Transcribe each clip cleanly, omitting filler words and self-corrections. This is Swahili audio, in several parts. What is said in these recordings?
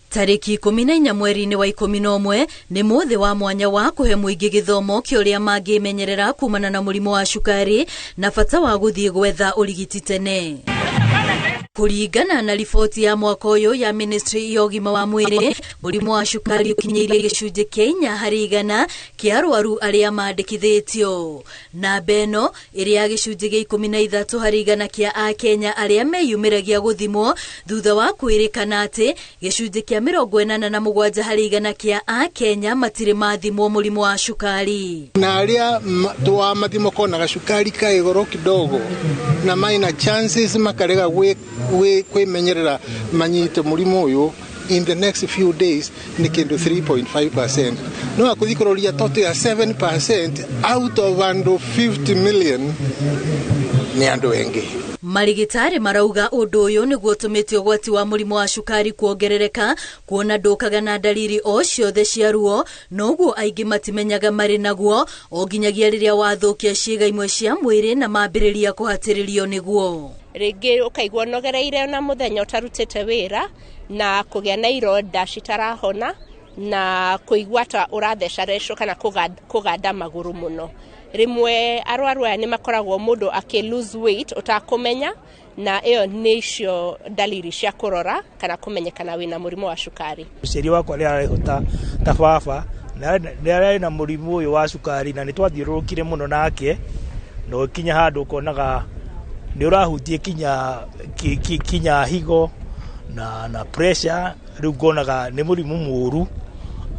Tariki 14 mweri-inĩ wa 11 nĩ mũthĩ wa mwanya wa kũhe mũingĩ gĩthomo kĩa ũrĩa mangĩmenyerera kumana na mũrimũ wa cukari na bata wa gũthiĩ gwetha ũrigiti tene. Kũringana na riboti ya mwaka ũyũ ya Ministry ya ũgima wa mwĩrĩ, mũrimũ wa cukari ũkinyĩirie gĩcunjĩ kĩa 4% kĩa arwaru arĩa mandĩkithĩtio. Namba ĩno ĩrĩ ya gĩcunjĩ gĩa 13% kĩa Akenya arĩa meyumĩragia gũthimwo thutha wa kwĩrĩkana atĩ gĩcunjĩ kĩa 87% kĩa Akenya matirĩ mathimwo mũrimũ wa cukari. Na arĩa mathimo konaga cukari ka igũrũ kidogo na maina chances makarega kwĩmenyerera manyite mũrimũ ũyũ in the next few days ni kindu 3.5%. No akuthikororia total ya 7% out of 50 million ni andu engi. Marigitari marauga ũndũ ũyũ nĩguo ũtũmĩte ũgwati wa mũrimũ wa cukari kuongerereka, kuona ndũkaga na dalili o ciothe cia ruo, noguo aingĩ matimenyaga marĩ naguo o nginyagia rĩrĩa wathũkia ciĩga imwe cia mwĩrĩ na mambĩrĩria kũhatĩrĩrio nĩguo. Rĩngĩ ũkaigua nogereire na mũthenya ũtarutĩte wĩra na kũgĩa na ironda citarahona na kũigua ta ũrathecarecwo kana kũganda magũrũ mũno. Rimwe arwaru aya nĩ makoragwo mũndũ lose weight ũtakũmenya, na ĩyo nĩcio dalili cia kũrora kana kũmenyekana wĩna mũrimũ wa cukari. Mũciari wakwa rĩrĩa arehota ta baba nĩ na mũrimũ ũyũ wa cukari na nĩ twathiũrũrũkire mũno nake, no kinya handũ konaga nĩ ũrahutie kinya higo na pressure, rĩu ngonaga nĩ mũrimũ mũru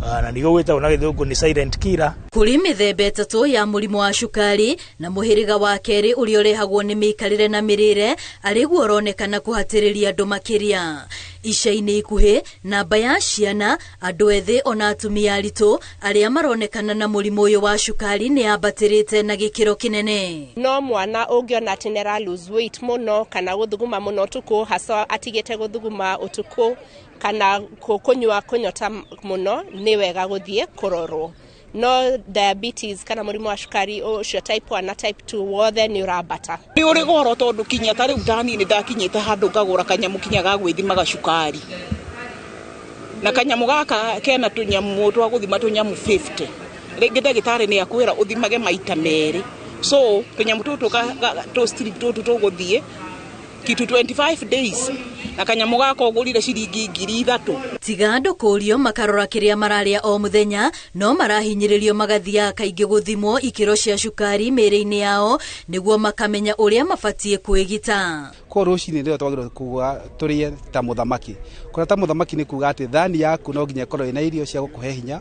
na nĩguo gwĩtagwo na gĩthũngũ nĩ silent killer. Kũrĩ mĩthemba ĩtatũ ya mũrimũ wa cukari na mũhĩrĩga wa kerĩ ũrĩa ũrehagwo nĩ mĩikarĩre na mĩrĩre arĩguo ũronekana kũhatĩrĩria andũ makĩria. Ica-inĩ ikuhĩ, namba ya ciana, andũ ethĩ ona atumia aritũ arĩa maronekana na mũrimũ ũyũ wa cukari nĩ ambatĩrĩte na gĩkĩro kĩnene. No mwana ũngĩona atĩ nĩ lose weight mũno kana gũthuguma mũno ũtukũ, hasa atigĩte gũthuguma ũtukũ kana kunyota mũno, nĩ wega gũthiĩ kũrorwo. No diabetes kana mũrimũ wa cukari ũcio type 1 na type 2 wothe nĩ ũrambata. Nĩ ũrĩ goro tondũ kinya ta rĩu tani nĩ ndakinyĩte handũ ngagũra kanyamũ kinya ga gwĩthimaga cukari. Na kanyamũ gaka kena tũnyamũ twa gũthima tũnyamũ 50. Rĩngĩ ndagĩtarĩ nĩ akwĩra ũthimage maita merĩ. So tũnyamũ tũtũ strict tũtũ tũgũthiĩ kitu 25 days na kanyamũ gaka ũgũrire ciringi 3,000. Tiga andũ kũrio makarora kĩrĩa mararĩa o mũthenya, no marahinyĩrĩrio magathiaga kaingĩ gũthimwo ikĩro cia cukari mĩĩrĩ-inĩ yao nĩguo makamenya ũrĩa mabatiĩ kwĩgita. Ko rũcinĩ rĩrĩa twagĩrĩirwo kuga tũrĩe ta mũthamaki. Kũrĩa ta mũthamaki nĩ kuga atĩ thani yaku no nginya ĩkorwo ĩna irio cia gũkũhe hinya,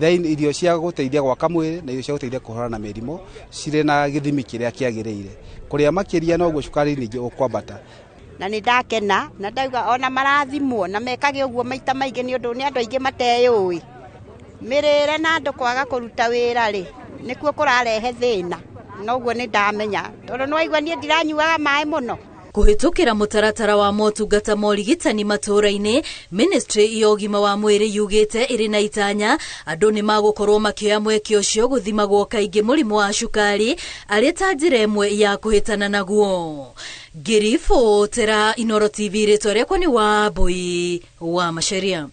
irio cia gũteithia gwaka mwĩrĩ na irio cia gũteithia kũhũrana na mĩrimũ cirĩ na gĩthimi kĩrĩa kĩagĩrĩire. Kũrĩa makĩria noguo cukari ningĩ ũkwambata. Na nĩ ndakena na ndauga ona marathimwo na mekage ũguo maita maingĩ nĩ ũndũ nĩ andũ aingĩ mateyũĩ. Mĩrĩre na andũ kwaga kũruta wĩra rĩ nĩkuo kũrarehe thĩna. Noguo nĩ ndamenya tondũ nĩ waigua niĩ ndiranyuaga maĩ mũno. Kũhĩtũkĩra mũtaratara wa motungata ma ũrigitani matũũra-inĩ, Ministry ya ũgima wa mwĩrĩ yugĩte ĩrĩ na itanya andũ nĩ magũkorwo makĩoya mweke ũcio gũthimagwo kaingĩ mũrimũ wa cukari arĩ ta njĩra ĩmwe ya kũhĩtana naguo. Ngĩribotera Inooro TV, rĩtwa rĩakwa nĩ Wambui wa Macharia.